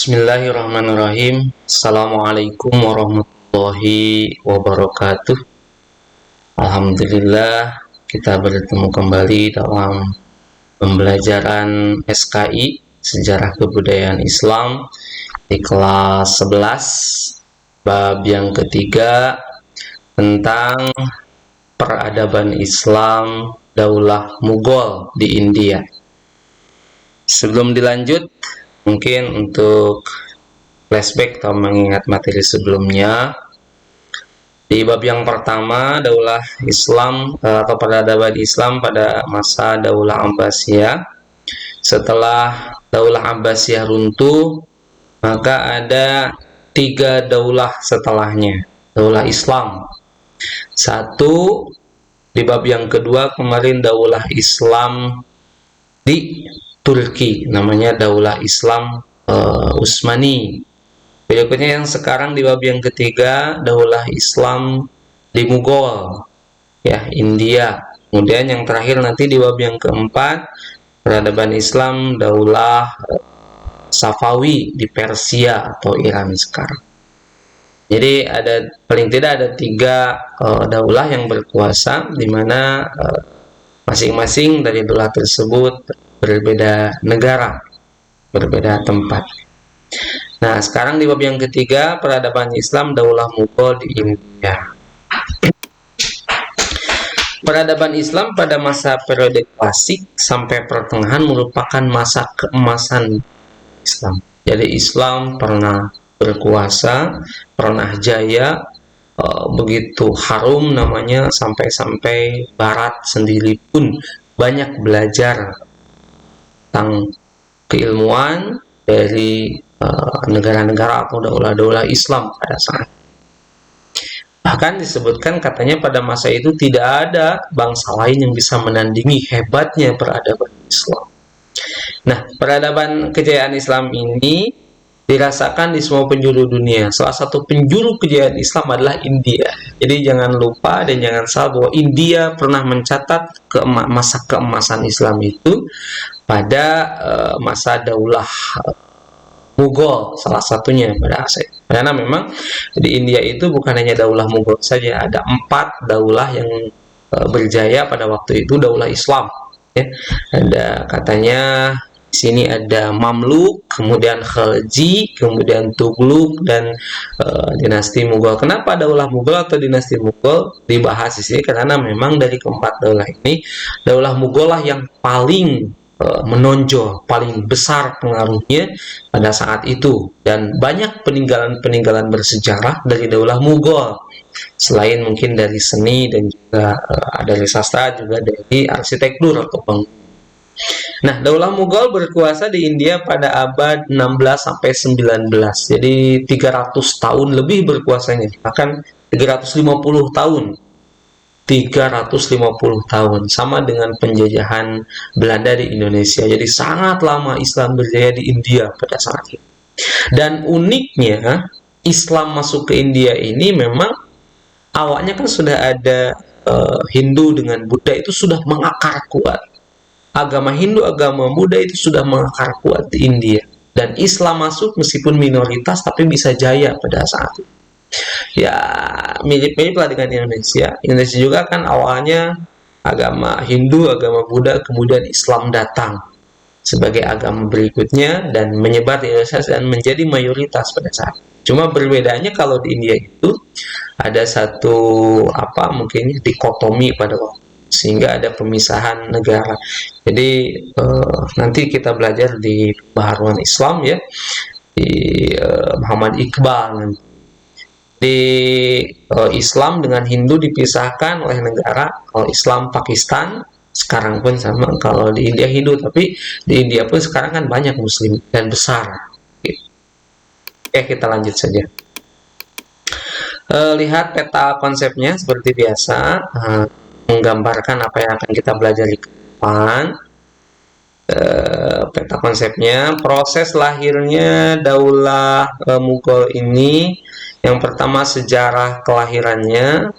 Bismillahirrahmanirrahim. Assalamualaikum warahmatullahi wabarakatuh. Alhamdulillah kita bertemu kembali dalam pembelajaran SKI Sejarah Kebudayaan Islam di kelas 11 bab yang ketiga tentang peradaban Islam Daulah Mughal di India. Sebelum dilanjut, mungkin untuk flashback atau mengingat materi sebelumnya, di bab yang pertama Daulah Islam atau peradaban Islam pada masa Daulah Abbasiyah. Setelah Daulah Abbasiyah runtuh, maka ada 3 daulah setelahnya, Daulah Islam. Satu, di bab yang kedua kemarin Daulah Islam di Turki, namanya Daulah Islam Utsmani. Berikutnya yang sekarang di bab yang ketiga Daulah Islam di Mughal, ya, India. Kemudian yang terakhir nanti di bab yang keempat peradaban Islam Daulah Safawi di Persia atau Iran sekarang. Jadi ada paling tidak ada 3 daulah yang berkuasa, di mana masing-masing dari daulah tersebut berbeda negara, berbeda tempat. Nah, sekarang di bab yang ketiga peradaban Islam Daulah Mughal di India. Peradaban Islam pada masa periode klasik sampai pertengahan merupakan masa keemasan Islam. Jadi Islam pernah berkuasa, pernah jaya, begitu harum namanya, sampai Barat sendiri pun banyak belajar tentang keilmuan dari negara-negara atau daulah-daulah Islam pada saat. Bahkan disebutkan katanya pada masa itu tidak ada bangsa lain yang bisa menandingi hebatnya peradaban Islam. Nah, peradaban kejayaan Islam ini dirasakan di semua penjuru dunia. Salah satu penjuru kejayaan Islam adalah India. Jadi jangan lupa dan jangan salah bahwa India pernah mencatat masa keemasan Islam itu pada masa Daulah Mughal, salah satunya pada Asia. Karena memang di India itu bukan hanya Daulah Mughal saja, ada 4 daulah yang berjaya pada waktu itu, daulah Islam. Ya. Ada katanya di sini ada Mamluk, kemudian Khalji, kemudian Tughluk, dan dinasti Mughal. Kenapa Daulah Mughal atau dinasti Mughal dibahas di sini? Karena memang dari keempat daulah ini, Daulah Mughal lah yang paling menonjol, paling besar pengaruhnya pada saat itu, dan banyak peninggalan-peninggalan bersejarah dari Daulah Mughal. Selain mungkin dari seni dan juga dari sastra, juga dari arsitektur atau bangunan. Nah, Daulah Mughal berkuasa di India pada abad 16 sampai 19. Jadi 300 tahun lebih berkuasanya. Bahkan 350 tahun. 350 tahun sama dengan penjajahan Belanda di Indonesia. Jadi sangat lama Islam berjaya di India pada saat itu. Dan uniknya Islam masuk ke India ini memang awalnya kan sudah ada Hindu dengan Buddha itu sudah mengakar kuat. Agama Hindu, agama Buddha itu sudah mengakar kuat di India. Dan Islam masuk meskipun minoritas tapi bisa jaya pada saat itu. Ya, mirip-mirip lah dengan Indonesia. Indonesia juga kan awalnya agama Hindu, agama Buddha, kemudian Islam datang sebagai agama berikutnya dan menyebar di Indonesia dan menjadi mayoritas pada saat itu. Cuma berbedanya kalau di India itu ada satu mungkin dikotomi pada waktu, sehingga ada pemisahan negara. Jadi nanti kita belajar di Pembaharuan Islam, ya, di Muhammad Iqbal nanti. Di Islam dengan Hindu dipisahkan oleh negara. Kalau Islam Pakistan sekarang pun sama. Kalau di India Hindu, tapi di India pun sekarang kan banyak Muslim dan besar. Oke, kita lanjut saja. Lihat peta konsepnya seperti biasa, menggambarkan apa yang akan kita belajar di depan. Peta konsepnya, proses lahirnya Daulah Mughal ini. Yang pertama sejarah kelahirannya.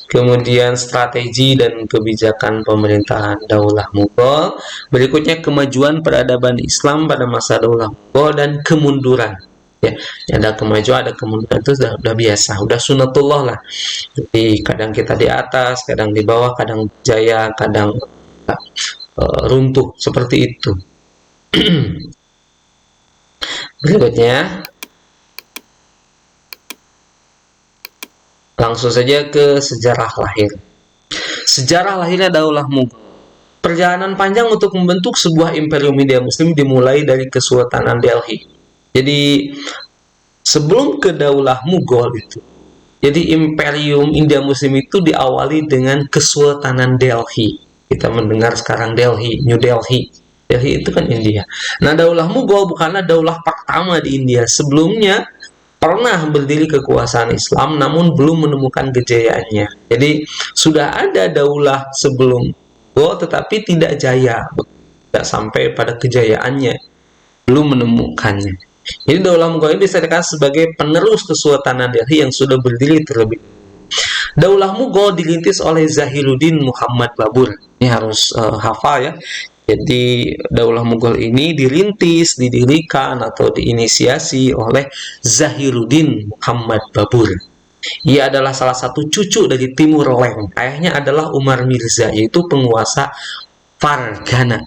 kemudian strategi dan kebijakan pemerintahan Daulah Mughal. Berikutnya kemajuan peradaban Islam pada masa Daulah Mughal dan kemunduran. Ya, ada kemajuan, ada kemunduran, itu sudah biasa, udah sunatullah lah. Jadi kadang kita di atas, kadang di bawah, kadang jaya, kadang runtuh, seperti itu. Berikutnya, langsung saja ke sejarah lahir. Sejarah lahirnya Daulah Mughal. Perjalanan panjang untuk membentuk sebuah imperium India Muslim dimulai dari Kesultanan Delhi. Jadi sebelum ke Daulah Mughal itu, jadi imperium India Muslim itu diawali dengan Kesultanan Delhi. Kita mendengar sekarang Delhi, New Delhi. Delhi itu kan India. Nah, Daulah Mughal bukanlah daulah pertama di India. Sebelumnya pernah berdiri kekuasaan Islam namun belum menemukan kejayaannya. Jadi sudah ada daulah sebelum Mughal tetapi tidak jaya, tidak sampai pada kejayaannya, belum menemukannya. Jadi Daulah Mughal ini dikatakan sebagai penerus Kesultanan Delhi yang sudah berdiri terlebih. Daulah Mughal dirintis oleh Zahiruddin Muhammad Babur. Ini harus hafal ya. Jadi Daulah Mughal ini dirintis, didirikan atau diinisiasi oleh Zahiruddin Muhammad Babur. Ia adalah salah satu cucu dari Timur Leng. Ayahnya adalah Umar Mirza, yaitu penguasa Fargana.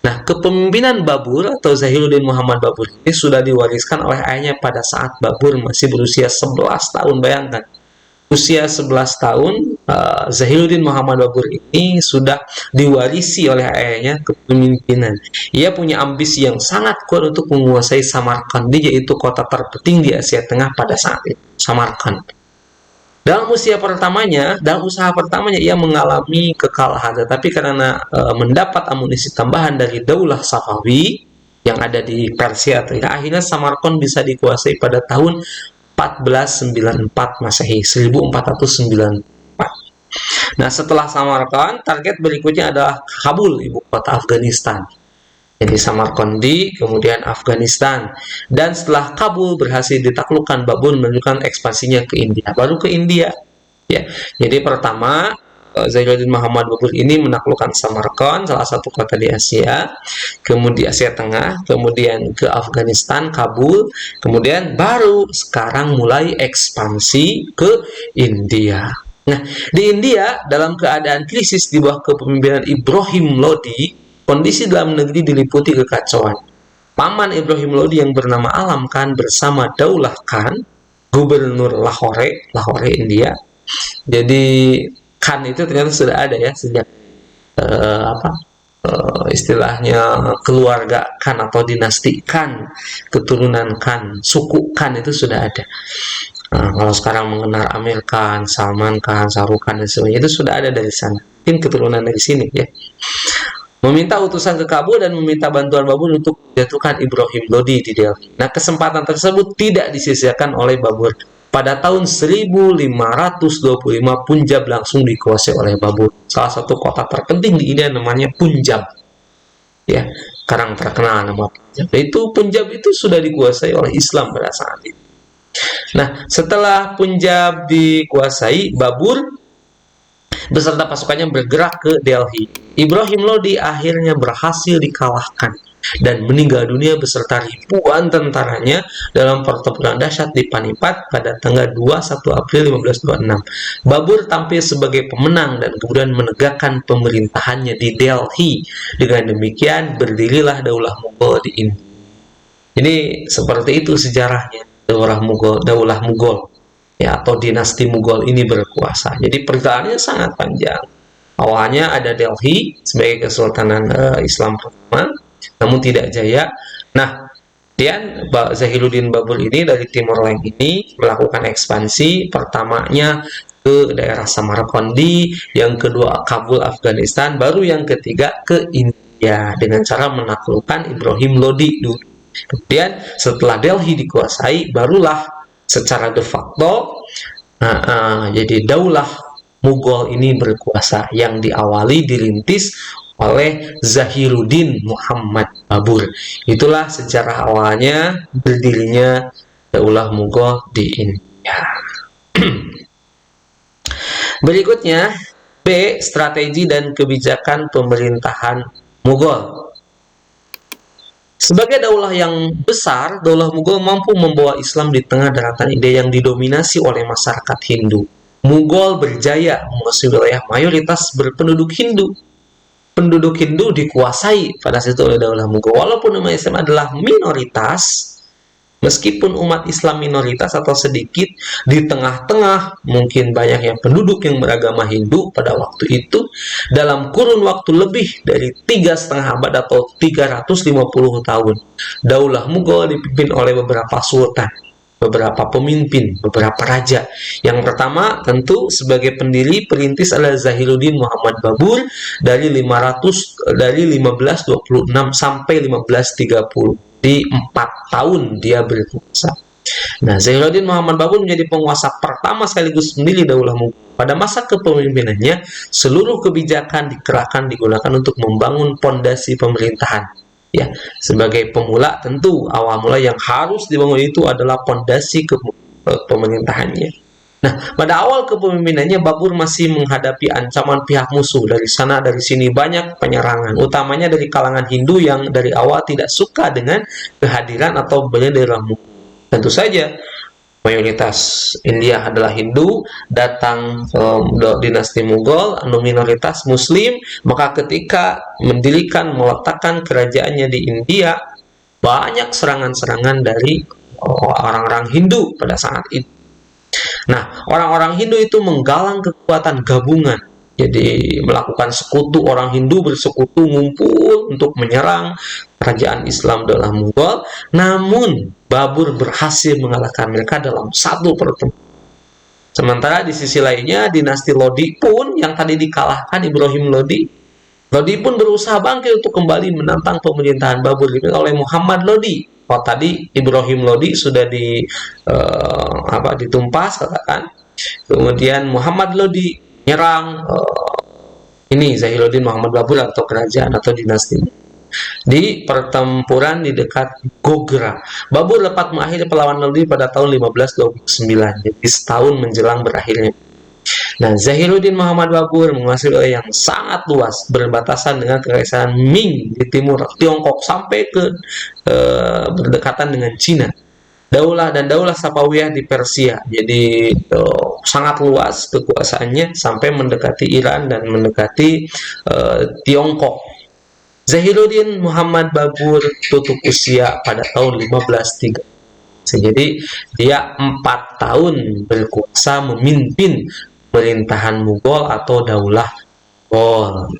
Nah, kepemimpinan Babur atau Zahiruddin Muhammad Babur ini sudah diwariskan oleh ayahnya pada saat Babur masih berusia 11 tahun. Bayangkan, usia 11 tahun, Zahiruddin Muhammad Babur ini sudah diwarisi oleh ayahnya kepemimpinan. Ia punya ambisi yang sangat kuat untuk menguasai Samarkand, yaitu kota terpenting di Asia Tengah pada saat itu, Samarkand. Dalam usaha pertamanya ia mengalami kekalahan, tetapi karena mendapat amunisi tambahan dari Daulah Safawi yang ada di Persia, akhirnya Samarkand bisa dikuasai pada tahun 1494 Masehi, 1494. Nah, setelah Samarkand, target berikutnya adalah Kabul, ibu kota Afghanistan. Jadi Samarkandi, kemudian Afghanistan, dan setelah Kabul berhasil ditaklukkan, Babur melanjutkan ekspansinya ke India, baru ke India. Ya, jadi pertama Zahiruddin Muhammad Babur ini menaklukkan Samarkand, salah satu kota di Asia, kemudian Asia Tengah, kemudian ke Afghanistan, Kabul, kemudian baru sekarang mulai ekspansi ke India. Nah, di India dalam keadaan krisis di bawah kepemimpinan Ibrahim Lodi, kondisi dalam negeri diliputi kekacauan. Paman Ibrahim Lodi yang bernama Alam Khan bersama Daulah Khan, gubernur Lahore, India. Jadi Khan itu ternyata sudah ada ya sejak istilahnya keluarga Khan atau dinasti Khan, keturunan Khan, suku Khan itu sudah ada. Nah, kalau sekarang mengenal Amir Khan, Salman Khan, Shahrukh Khan dan sebagainya itu sudah ada dari sana. Mungkin keturunan dari sini ya. Meminta utusan ke Kabul dan meminta bantuan Babur untuk menjatuhkan Ibrahim Lodi di Delhi. Nah, kesempatan tersebut tidak disia-siakan oleh Babur. Pada tahun 1525, Punjab langsung dikuasai oleh Babur. Salah satu kota terpenting di India namanya Punjab. Ya, sekarang terkenal nama Punjab. Punjab itu sudah dikuasai oleh Islam pada saat itu. Nah, setelah Punjab dikuasai, Babur beserta pasukannya bergerak ke Delhi. Ibrahim Lodi akhirnya berhasil dikalahkan dan meninggal dunia beserta ribuan tentaranya dalam pertempuran dahsyat di Panipat pada tanggal 21 April 1526. Babur tampil sebagai pemenang dan kemudian menegakkan pemerintahannya di Delhi. Dengan demikian berdirilah Daulah Mughal di India. Jadi seperti itu sejarahnya Daulah Mughal. Ya, atau dinasti Mughal ini berkuasa. Jadi perjalanannya sangat panjang. Awalnya ada Delhi sebagai kesultanan Islam pertama, namun tidak jaya. Nah, kemudian Zahiruddin Babur ini dari Timur Leng ini melakukan ekspansi, pertamanya ke daerah Samarkandi, yang kedua Kabul Afghanistan, baru yang ketiga ke India dengan cara menaklukkan Ibrahim Lodi dulu. Kemudian setelah Delhi dikuasai, barulah secara de facto jadi Daulah Mughal ini berkuasa yang dirintis oleh Zahiruddin Muhammad Babur. Itulah sejarah awalnya berdirinya Daulah Mughal di India. Berikutnya, B. Strategi dan kebijakan pemerintahan Mughal. Sebagai daulah yang besar, daulah Mughal mampu membawa Islam di tengah daratan India yang didominasi oleh masyarakat Hindu. Mughal berjaya menguasai wilayah mayoritas berpenduduk Hindu. Penduduk Hindu dikuasai pada saat itu oleh daulah Mughal. Walaupun umat Islam adalah minoritas, meskipun umat Islam minoritas atau sedikit, di tengah-tengah mungkin banyak yang penduduk yang beragama Hindu pada waktu itu, dalam kurun waktu lebih dari 3,5 abad atau 350 tahun, daulah Mughal dipimpin oleh beberapa sultan, beberapa pemimpin, beberapa raja. Yang pertama tentu sebagai pendiri perintis adalah Zahiruddin Muhammad Babur dari 1526 sampai 1530. Di 4 tahun dia berkuasa. Nah, Zainuddin Muhammad Babur menjadi penguasa pertama sekaligus pendiri daulah Mughal. Pada masa kepemimpinannya, seluruh kebijakan dikerahkan digunakan untuk membangun pondasi pemerintahan. Ya, sebagai pemula tentu awal mula yang harus dibangun itu adalah pondasi pemerintahannya. Nah, pada awal kepemimpinannya Babur masih menghadapi ancaman pihak musuh dari sana dari sini, banyak penyerangan, utamanya dari kalangan Hindu yang dari awal tidak suka dengan kehadiran atau daulah Mughal. Tentu saja mayoritas India adalah Hindu, datang dinasti Mughal, minoritas Muslim, maka ketika meletakkan kerajaannya di India, banyak serangan-serangan dari orang-orang Hindu pada saat itu. Nah, orang-orang Hindu itu menggalang kekuatan gabungan. Jadi melakukan sekutu, orang Hindu bersekutu ngumpul untuk menyerang kerajaan Islam daulah Mughal. Namun Babur berhasil mengalahkan mereka dalam satu pertempuran. Sementara di sisi lainnya dinasti Lodi pun yang tadi dikalahkan Ibrahim Lodi pun berusaha bangkit untuk kembali menantang pemerintahan Babur dipimpin oleh Muhammad Lodi. Oh, tadi Ibrahim Lodi sudah ditumpas katakan. Kemudian Muhammad Lodi menyerang ini Zahiruddin Muhammad Babur atau kerajaan atau dinasti di pertempuran di dekat Gogra. Babur dapat mengakhiri perlawanan Lodi pada tahun 1529, jadi setahun menjelang berakhirnya. Nah, Zahiruddin Muhammad Babur menguasai wilayah yang sangat luas berbatasan dengan kekaisaran Ming di timur Tiongkok sampai ke berdekatan dengan Cina. Daulah Safawiyah di Persia. Jadi sangat luas kekuasaannya sampai mendekati Iran dan mendekati Tiongkok. Zahiruddin Muhammad Babur tutup usia pada tahun 1503. Jadi dia 4 tahun berkuasa memimpin pemerintahan Mughal atau daulah Mughal.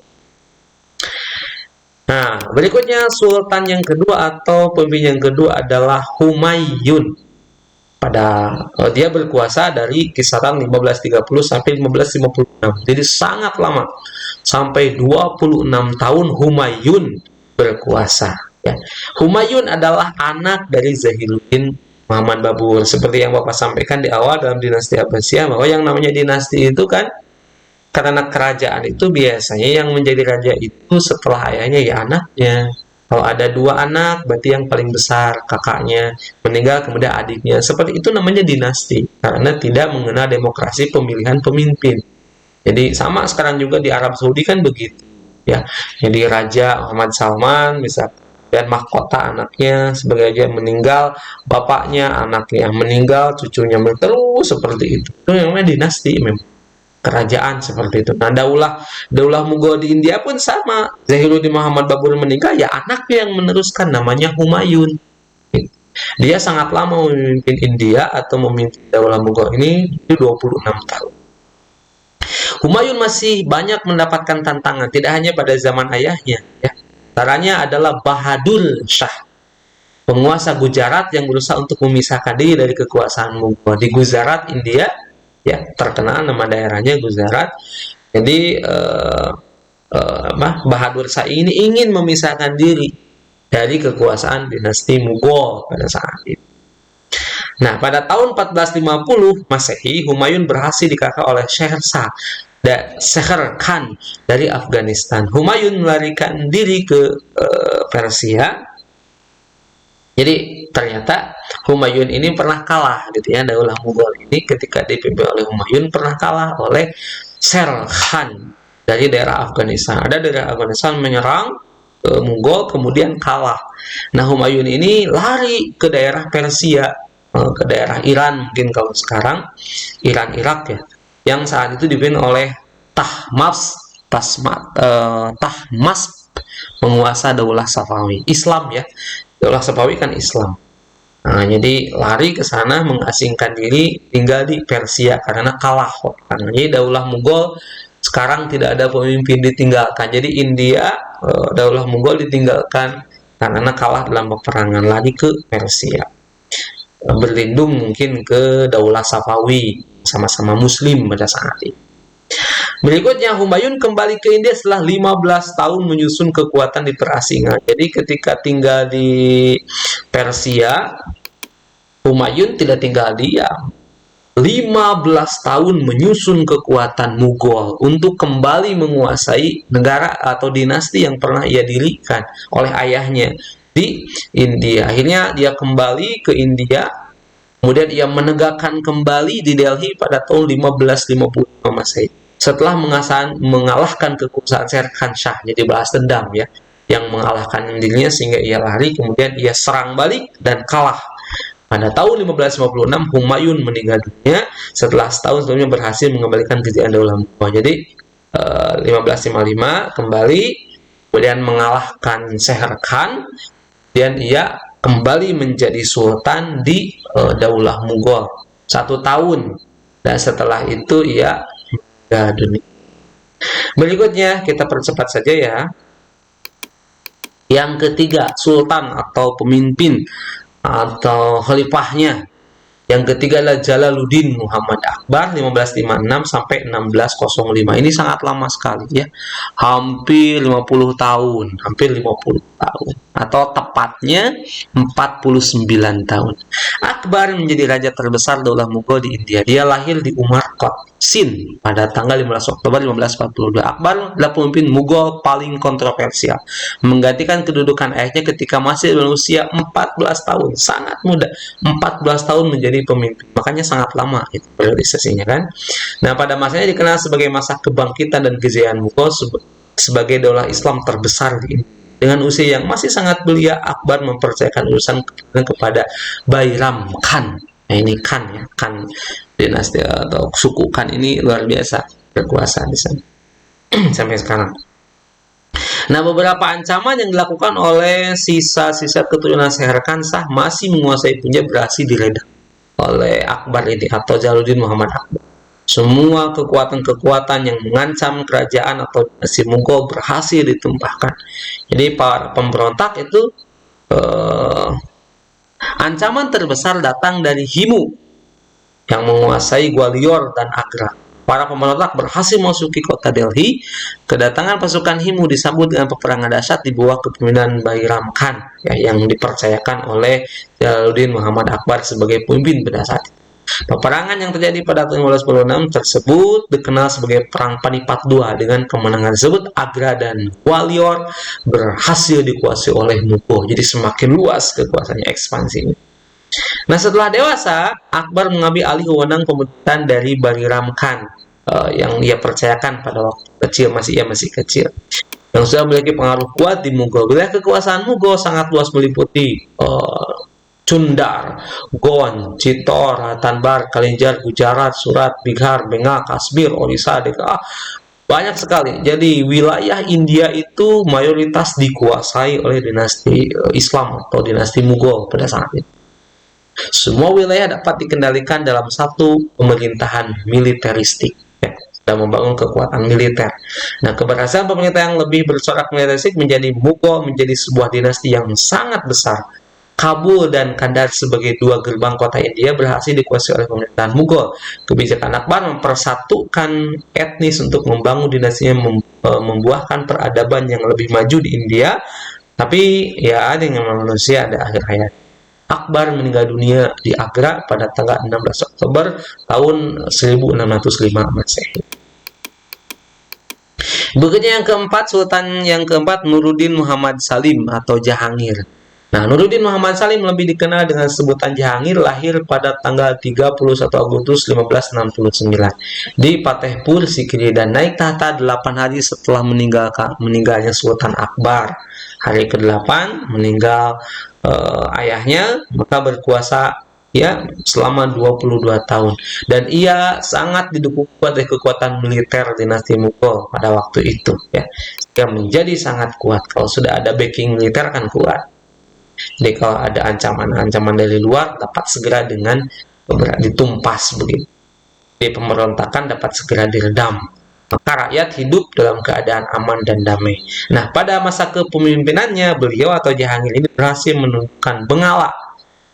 Nah, berikutnya sultan yang kedua atau pemimpin yang kedua adalah Humayun. Dia berkuasa dari kisaran 1530 sampai 1556. Jadi sangat lama. Sampai 26 tahun Humayun berkuasa. Ya. Humayun adalah anak dari Zahiruddin Muhammad Babur. Seperti yang Bapak sampaikan di awal dalam dinasti Abbasiyah, bahwa yang namanya dinasti itu kan karena kerajaan itu biasanya yang menjadi raja itu setelah ayahnya ya anaknya. Kalau ada 2 anak, berarti yang paling besar kakaknya meninggal, kemudian adiknya. Seperti itu namanya dinasti, karena tidak mengenal demokrasi pemilihan pemimpin. Jadi sama sekarang juga di Arab Saudi kan begitu. Ya, jadi Raja Muhammad Salman bisa dan mahkota anaknya sebagai raja meninggal, bapaknya, anaknya meninggal, cucunya terus seperti itu. Itu yang namanya dinasti memang. Kerajaan seperti itu. Nah, daulah Mughal di India pun sama. Zahiruddin Muhammad Babur meninggal, ya anaknya yang meneruskan, namanya Humayun. Dia sangat lama memimpin India atau memimpin daulah Mughal ini 26 tahun. Humayun masih banyak mendapatkan tantangan, tidak hanya pada zaman ayahnya. Ya. Caranya adalah Bahadur Shah, penguasa Gujarat yang berusaha untuk memisahkan diri dari kekuasaan Mughal. Di Gujarat, India, ya terkenal nama daerahnya Gujarat. Jadi Bahadur Shah ini ingin memisahkan diri dari kekuasaan dinasti Mughal pada saat itu. Nah, pada tahun 1450 Masehi, Humayun berhasil dikalahkan oleh Sher Khan dari Afghanistan. Humayun melarikan diri ke Persia. Jadi ternyata Humayun ini pernah kalah gitu ya, daulah Mughal ini ketika dipimpin oleh Humayun pernah kalah oleh Sher Khan dari daerah Afghanistan. Ada daerah Afghanistan menyerang Mughal, kemudian kalah. Nah, Humayun ini lari ke daerah Persia, ke daerah Iran mungkin kalau sekarang, Iran Irak ya, yang saat itu dipimpin oleh Tahmasp, penguasa Daulah Safawi, Islam ya. Daulah Safawi kan Islam. Nah, jadi lari ke sana mengasingkan diri, tinggal di Persia karena kalah. Jadi Daulah Mughal sekarang tidak ada pemimpin, ditinggalkan. Jadi India, Daulah Mughal ditinggalkan karena kalah dalam peperangan, lari ke Persia. Berlindung mungkin ke Daulah Safawi, sama-sama Muslim pada saat itu. Berikutnya, Humayun kembali ke India setelah 15 tahun menyusun kekuatan di perasingan. Jadi ketika tinggal di Persia, Humayun tidak tinggal diam. 15 tahun menyusun kekuatan Mughal untuk kembali menguasai negara atau dinasti yang pernah ia dirikan oleh ayahnya di India. Akhirnya dia kembali ke India, kemudian ia menegakkan kembali di Delhi pada tahun 1555 Masehi. Setelah mengalahkan kekuasaan Sher Khan Shah, jadi balas dendam ya, yang mengalahkan dirinya sehingga ia lari, kemudian ia serang balik dan kalah. Pada tahun 1556, Humayun meninggal dunia setelah setahun sebelumnya berhasil mengembalikan kejayaan Daulah Mughal. Jadi 1555 kembali, kemudian mengalahkan Sher Khan, dan ia kembali menjadi sultan di Daulah Mughal 1 tahun, dan setelah itu ia meninggal dunia. Berikutnya kita percepat saja ya. Yang ketiga, sultan atau pemimpin atau khalifahnya. Yang ketiga adalah Jalaluddin Muhammad Akbar 1556 sampai 1605. Ini sangat lama sekali ya. Hampir 50 tahun, atau tepatnya 49 tahun. Akbar menjadi raja terbesar Daulah Mughal di India. Dia lahir di Umarkot, Sind pada tanggal 15 Oktober 1542. Akbar adalah pemimpin Mughal paling kontroversial, menggantikan kedudukan ayahnya ketika masih berusia 14 tahun. Sangat muda, 14 tahun menjadi pemimpin, makanya sangat lama itu periodisasinya kan. Nah, pada masanya dikenal sebagai masa kebangkitan dan kejayaan Mughal sebagai daulah Islam terbesar di India. Dengan usia yang masih sangat belia, Akbar mempercayakan urusan kepada Bairam Khan. Nah, ini Khan ya, Khan dinasti atau suku Khan ini luar biasa berkuasa di sana sampai sekarang. Nah, beberapa ancaman yang dilakukan oleh sisa-sisa keturunan Sher Khan Shah masih menguasai Punjab berhasil diredam oleh Akbar ini atau Jalaluddin Muhammad Akbar. Semua kekuatan-kekuatan yang mengancam kerajaan atau dinasti Mughal berhasil ditumpahkan. Jadi para pemberontak itu ancaman terbesar datang dari Himu yang menguasai Gwalior dan Agra. Para pemberontak berhasil memasuki kota Delhi. Kedatangan pasukan Himu disambut dengan peperangan dahsyat di bawah kepemimpinan Bairam Khan ya, yang dipercayakan oleh Jalaluddin Muhammad Akbar sebagai pemimpin pada saat itu. Peperangan yang terjadi pada tahun 1546 tersebut dikenal sebagai Perang Panipat II. Dengan kemenangan tersebut, Agra dan Gwalior berhasil dikuasai oleh Mughal. Jadi semakin luas kekuasaannya, ekspansinya. Nah, setelah dewasa, Akbar mengambil alih wewenang pemerintahan dari Bairam Khan yang ia percayakan pada waktu kecil, masih kecil, yang sudah memiliki pengaruh kuat di Mughal. Wilayah kekuasaan Mughal sangat luas, meliputi Chundar, Goan, Chitor, Tanbar, Kalinjar, Gujarat, Surat, Bihar, Bengal, Kashmir, Orissa, Deccan. Banyak sekali. Jadi wilayah India itu mayoritas dikuasai oleh dinasti Islam atau dinasti Mughal pada saat itu. Semua wilayah dapat dikendalikan dalam satu pemerintahan militeristik, dan membangun kekuatan militer. Nah, keberhasilan pemerintah yang lebih bercorak militeristik menjadi Mughal menjadi sebuah dinasti yang sangat besar. Kabul dan Kandahar sebagai dua gerbang kota India berhasil dikuasai oleh pemerintahan Mughal. Kebijakan Akbar mempersatukan etnis untuk membangun dinastinya, membuahkan peradaban yang lebih maju di India. Tapi ya, dengan manusia ada akhir hayat. Akbar meninggal dunia di Agra pada tanggal 16 Oktober tahun 1605 Masehi. Berikutnya yang keempat, Sultan yang keempat, Nuruddin Muhammad Salim atau Jahangir. Nah, Nuruddin Muhammad Salim lebih dikenal dengan sebutan Jahangir, lahir pada tanggal 31 Agustus 1569 di Fatehpur Sikri dan naik tahta 8 hari setelah meninggalnya Sultan Akbar. Hari ke-8 meninggal ayahnya, maka berkuasa ya selama 22 tahun, dan ia sangat didukung kuat oleh kekuatan militer dinasti Mughal pada waktu itu ya. Dia menjadi sangat kuat. Kalau sudah ada backing militer kan kuat. Jadi kalau ada ancaman-ancaman dari luar dapat segera dengan ditumpas begitu. Jadi pemberontakan dapat segera diredam. Maka rakyat hidup dalam keadaan aman dan damai. Nah, pada masa kepemimpinannya beliau atau Jahangir ini berhasil menundukkan Bengala,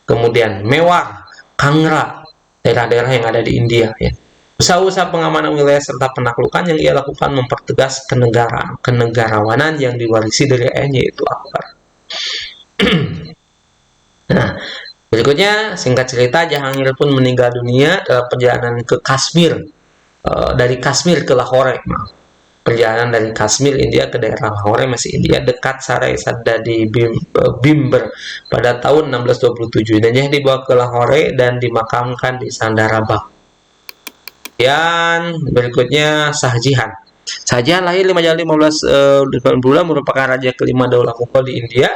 kemudian Mewar, Kangra, daerah-daerah yang ada di India ya. Usaha-usaha pengamanan wilayah serta penaklukan yang ia lakukan mempertegas kenegarawanan yang diwarisi dari ayahnya yaitu Akbar. Nah, berikutnya singkat cerita Jahangir pun meninggal dunia dalam perjalanan ke Kashmir, dari Kashmir ke Lahore. Perjalanan dari Kashmir India ke daerah Lahore masih India dekat Sarai Sadda di Bimber pada tahun 1627 dan dia dibawa ke Lahore dan dimakamkan di Sandarabad. Dan berikutnya Shahjahan. Shahjahan lahir 5 Januari 1580 merupakan raja kelima Daulah Mughal di India.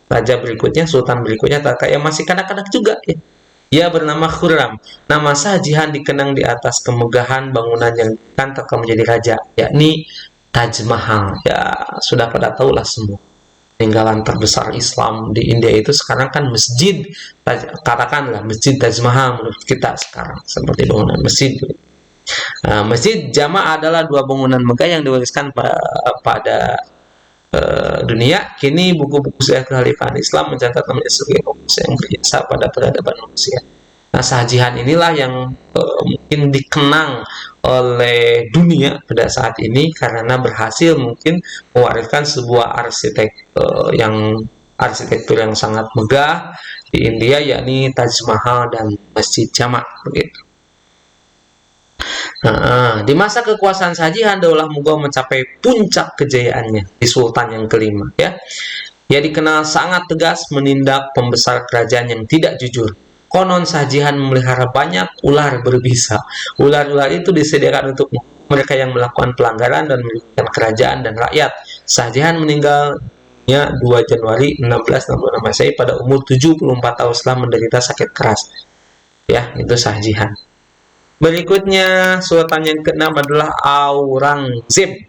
Raja berikutnya, sultan berikutnya yang masih kanak-kanak juga ya. Ia bernama Khurram. Nama Shahjahan dikenang di atas kemegahan bangunan yang diangkat menjadi raja, yakni Taj Mahal. Ya, sudah pada tahu lah semua. Peninggalan terbesar Islam di India itu sekarang kan masjid, katakanlah masjid Taj Mahal menurut kita sekarang seperti bangunan masjid. Masjid Jama adalah dua bangunan megah yang diwariskan pada dunia. Kini buku-buku sejarah kekhalifahan Islam mencatat namanya sebagai bangsa yang berjasa pada peradaban manusia. Nah, Shahjahan inilah yang mungkin dikenang oleh dunia pada saat ini karena berhasil mungkin mewariskan sebuah arsitektur yang sangat megah di India, yakni Taj Mahal dan Masjid Jama begitu. Di masa kekuasaan Shahjahan, Daulah Mughal mencapai puncak kejayaannya di Sultan yang kelima ya. Ia dikenal sangat tegas menindak pembesar kerajaan yang tidak jujur. Konon Shahjahan memelihara banyak ular berbisa. Ular-ular itu disediakan untuk mereka yang melakukan pelanggaran dan merugikan kerajaan dan rakyat. Shahjahan meninggal 2 Januari 1666 Masehi pada umur 74 tahun setelah menderita sakit keras. Ya, itu Shahjahan. Berikutnya, sultan yang ke-6 adalah Aurangzeb.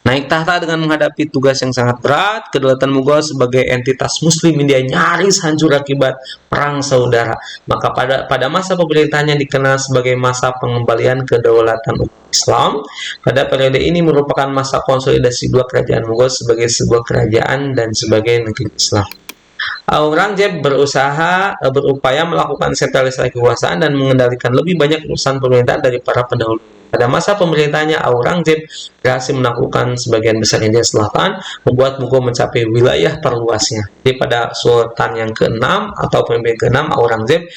Naik tahta dengan menghadapi tugas yang sangat berat, kedaulatan Mughal sebagai entitas Muslim India nyaris hancur akibat perang saudara. Maka pada masa pemerintahannya dikenal sebagai masa pengembalian kedaulatan Islam. Pada periode ini merupakan masa konsolidasi dua kerajaan Mughal sebagai sebuah kerajaan dan sebagai negeri Islam. Aurangzeb berupaya melakukan sentralisasi kekuasaan dan mengendalikan lebih banyak urusan pemerintahan dari para pendahulu. Pada masa pemerintahannya, Aurangzeb berhasil menaklukkan sebagian besar India Selatan, membuat Mughal mencapai wilayah terluasnya. Jadi pada sultan yang ke-6 atau pemimpin ke-6 Aurangzeb,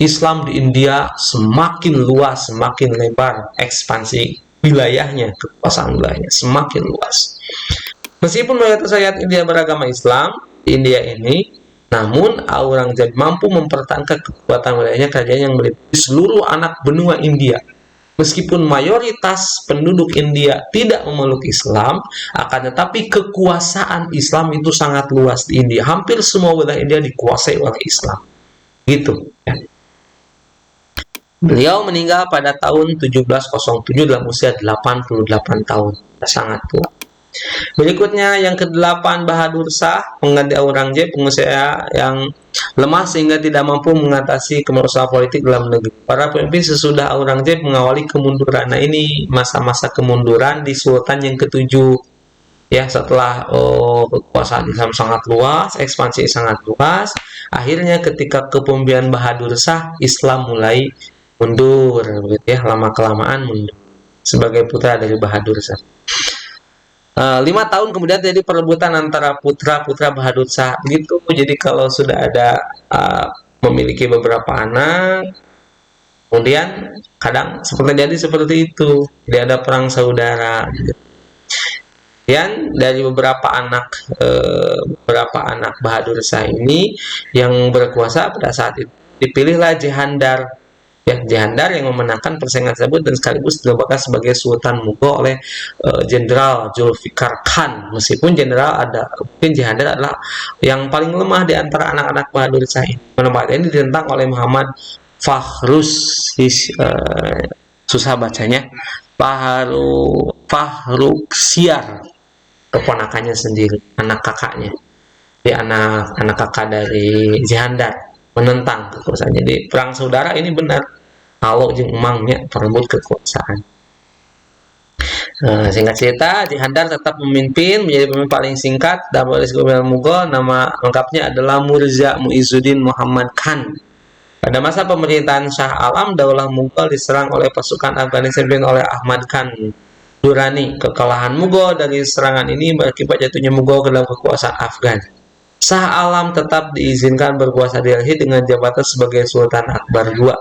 Islam di India semakin luas, semakin lebar, ekspansi wilayahnya, kekuasaan wilayahnya semakin luas. Meskipun mayoritas rakyat India beragama Islam di India ini, namun Aurangzeb mampu mempertahankan kekuatan wilayahnya kerajaan yang meliputi seluruh anak benua India. Meskipun mayoritas penduduk India tidak memeluk Islam, akan tetapi kekuasaan Islam itu sangat luas di India. Hampir semua wilayah India dikuasai oleh Islam. Gitu ya. Beliau meninggal pada tahun 1707 dalam usia 88 tahun. Sangat tua. Berikutnya yang ke-8 Bahadur Shah, pengganti Aurangzeb, pengusaha yang lemah sehingga tidak mampu mengatasi kemerosotan politik dalam negeri. Para pemimpin sesudah Aurangzeb mengawali kemunduran. Nah, ini masa-masa kemunduran di Sultan yang ke-7 ya, setelah kekuasaan Islam sangat luas, ekspansi sangat luas. Akhirnya ketika kepemimpinan Bahadur Shah, Islam mulai mundur begitu ya, lama-kelamaan mundur sebagai putra dari Bahadur Shah. 5 tahun kemudian terjadi perebutan antara putra-putra Bahadur Shah gitu. Jadi kalau sudah ada memiliki beberapa anak, kemudian kadang seperti itu, jadi ada perang saudara gitu. Dan dari beberapa anak Bahadur Shah ini yang berkuasa pada saat itu, dipilihlah Jehandar. Ya, Jehandar yang memenangkan persaingan tersebut dan sekaligus dinobatkan sebagai Sultan Mughal oleh Jenderal Zulfikar Khan. Meskipun jenderal ada, mungkin Jehandar adalah yang paling lemah di antara anak-anak Bahadur Shah ini. Penempatan ini ditentang oleh Muhammad susah bacanya, Fahruksiar, keponakannya sendiri, anak kakaknya, anak kakak dari Jehandar, menentang kekuasaan. Jadi perang saudara ini benar, kalau jeung emangnya perebut kekuasaan. Singkat cerita, Jehandar tetap memimpin, menjadi pemimpin paling singkat dalam Kepemimpinan Mughal. Nama lengkapnya adalah Mirza Muizzuddin Muhammad Khan. Pada masa pemerintahan Shah Alam, Daulah Mughal diserang oleh pasukan Afghanistan dipimpin oleh Ahmad Khan Durrani. Kekalahan Mughal dari serangan ini berakibat jatuhnya Mughal ke dalam kekuasaan Afgan. Shah Alam tetap diizinkan berkuasa di Delhi dengan jabatan sebagai Sultan Akbar II.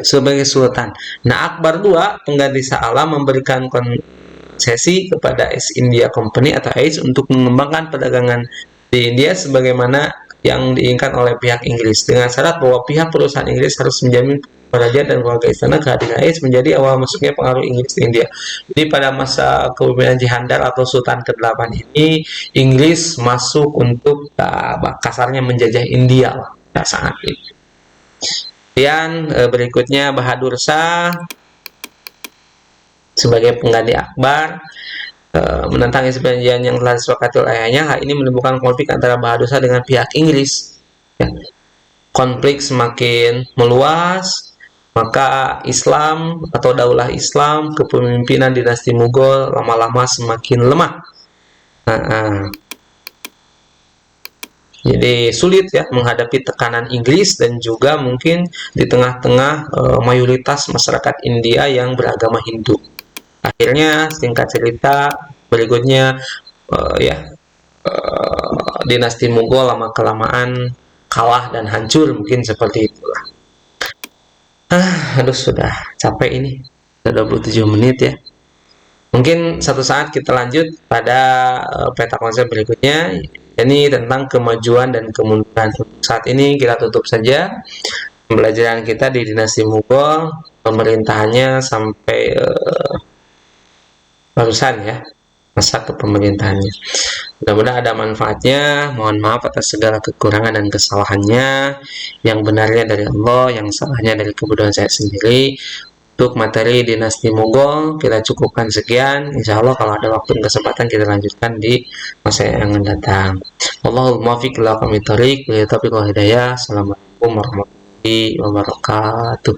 Sebagai Sultan. Nah, Akbar II, pengganti Shah Alam, memberikan konsesi kepada East India Company atau EIS untuk mengembangkan perdagangan di India sebagaimana yang diinginkan oleh pihak Inggris, dengan syarat bahwa pihak perusahaan Inggris harus menjamin kerajaan dan keluarga istana. Kehadiran EIS menjadi awal masuknya pengaruh Inggris di India. Jadi pada masa kepemimpinan Jehandar atau Sultan ke-8 ini, Inggris masuk untuk kasarnya menjajah India pada saat itu. Kemudian berikutnya Bahadur Shah sebagai pengganti Akbar menentang isi perjanjian yang telah disepakati oleh ayahnya. Hal ini menimbulkan konflik antara Bahadur Shah dengan pihak Inggris. Konflik semakin meluas, maka Islam atau Daulah Islam, kepemimpinan dinasti Mughal lama-lama semakin lemah. Jadi sulit ya menghadapi tekanan Inggris dan juga mungkin di tengah-tengah mayoritas masyarakat India yang beragama Hindu. Akhirnya singkat cerita berikutnya dinasti Mughal lama-kelamaan kalah dan hancur, mungkin seperti itulah. Aduh, sudah capek ini, sudah 27 menit ya. Mungkin satu saat kita lanjut pada peta konsep berikutnya, ini tentang kemajuan dan kemunduran. Saat ini kita tutup saja pembelajaran kita di dinasti Mughal, pemerintahannya sampai barusan ya, masa kepemerintahannya. Mudah-mudahan ada manfaatnya. Mohon maaf atas segala kekurangan dan kesalahannya. Yang benarnya dari Allah, yang salahnya dari kebodohan saya sendiri. Untuk materi dinasti Mughal kita cukupkan sekian. Insya Allah kalau ada waktu dan kesempatan kita lanjutkan di masa yang akan datang. Allahumma muwaffiq ila aqwamit thoriq wa taufiq wal hidayah. Assalamualaikum warahmatullahi wabarakatuh.